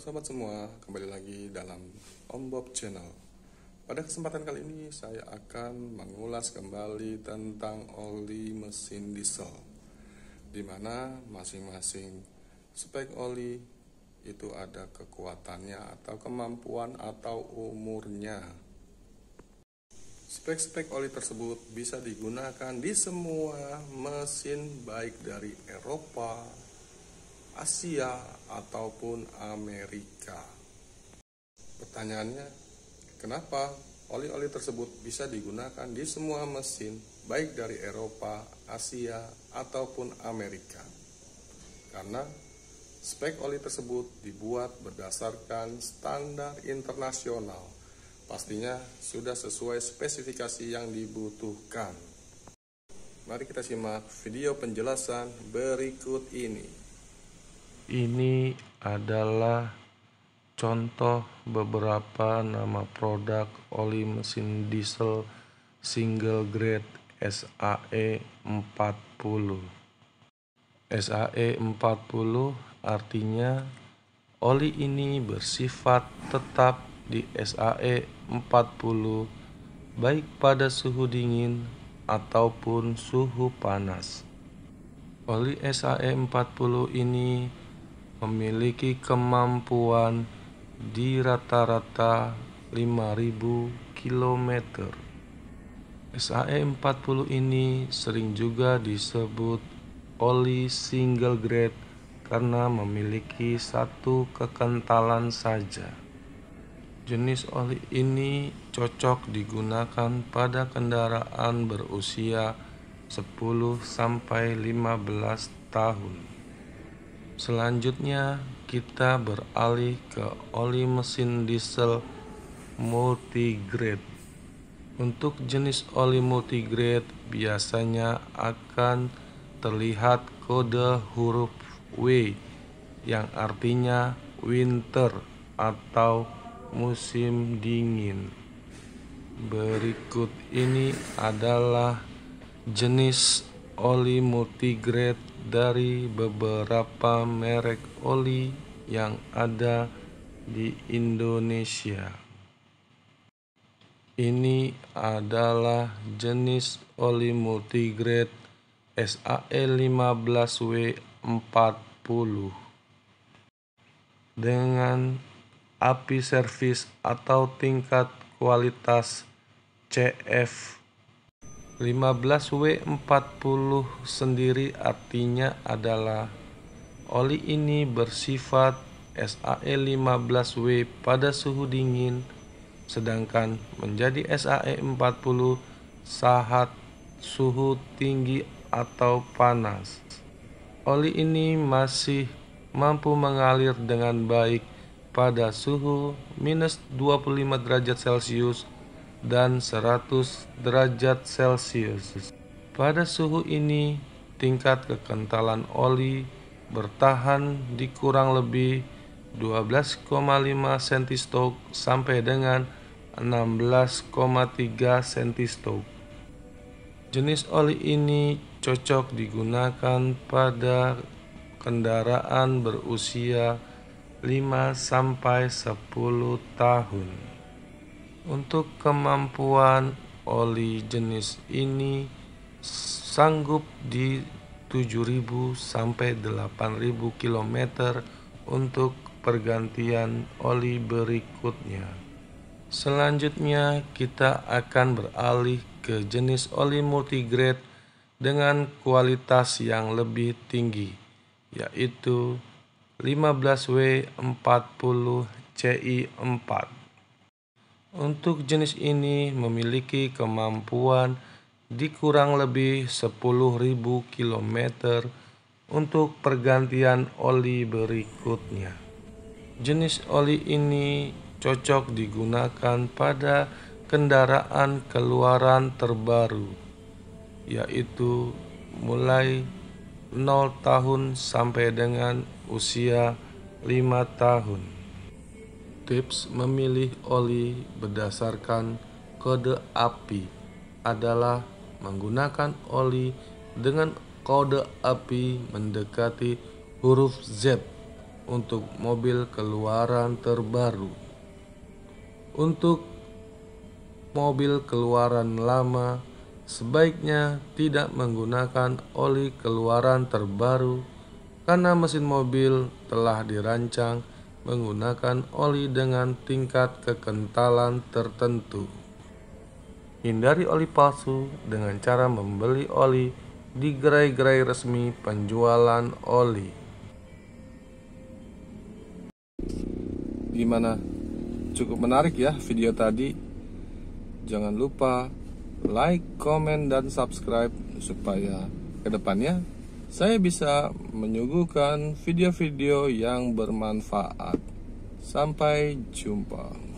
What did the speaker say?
Sobat semua, kembali lagi dalam Om Bob Channel. Pada kesempatan kali ini saya akan mengulas kembali tentang oli mesin diesel, di mana masing-masing spek oli itu ada kekuatannya atau kemampuan atau umurnya. Spek-spek oli tersebut bisa digunakan di semua mesin baik dari Eropa, Asia, ataupun Amerika. Pertanyaannya, kenapa oli-oli tersebut bisa digunakan di semua mesin baik dari Eropa, Asia, ataupun Amerika? Karena spek oli tersebut dibuat berdasarkan standar internasional. Pastinya sudah sesuai spesifikasi yang dibutuhkan. Mari kita simak video penjelasan berikut ini. Ini adalah contoh beberapa nama produk oli mesin diesel single grade SAE 40. SAE 40 artinya oli ini bersifat tetap di SAE 40 baik pada suhu dingin ataupun suhu panas. Oli SAE 40 ini memiliki kemampuan di rata-rata 5.000 km. SAE 40 ini sering juga disebut oli single grade karena memiliki satu kekentalan saja. Jenis oli ini cocok digunakan pada kendaraan berusia 10-15 tahun. Selanjutnya kita beralih ke oli mesin diesel multigrade. Untuk jenis oli multigrade biasanya akan terlihat kode huruf W yang artinya winter atau musim dingin. Berikut ini adalah jenis oli multigrade dari beberapa merek oli yang ada di Indonesia. Ini adalah jenis oli multigrade SAE 15W40 dengan API servis atau tingkat kualitas CF. 15W40 sendiri artinya adalah oli ini bersifat SAE 15W pada suhu dingin, sedangkan menjadi SAE 40 saat suhu tinggi atau panas. Oli ini masih mampu mengalir dengan baik pada suhu minus 25 derajat Celcius dan 100 derajat Celcius. Pada suhu ini, tingkat kekentalan oli bertahan di kurang lebih 12,5 cm sampai dengan 16,3 cm. Jenis oli ini cocok digunakan pada kendaraan berusia 5-10 tahun. Untuk kemampuan oli jenis ini sanggup di 7.000 sampai 8.000 km untuk pergantian oli berikutnya. Selanjutnya kita akan beralih ke jenis oli multigrade dengan kualitas yang lebih tinggi, yaitu 15W40 CI4. Untuk jenis ini memiliki kemampuan di kurang lebih 10.000 km untuk pergantian oli berikutnya. Jenis oli ini cocok digunakan pada kendaraan keluaran terbaru, yaitu mulai 0 tahun sampai dengan usia 5 tahun. Tips memilih oli berdasarkan kode API adalah menggunakan oli dengan kode API mendekati huruf Z untuk mobil keluaran terbaru. Untuk mobil keluaran lama, sebaiknya tidak menggunakan oli keluaran terbaru karena mesin mobil telah dirancang menggunakan oli dengan tingkat kekentalan tertentu. Hindari oli palsu dengan cara membeli oli di gerai-gerai resmi penjualan oli. Gimana? Cukup menarik ya video tadi? Jangan lupa like, komen, dan subscribe supaya kedepannya saya bisa menyuguhkan video-video yang bermanfaat. Sampai jumpa.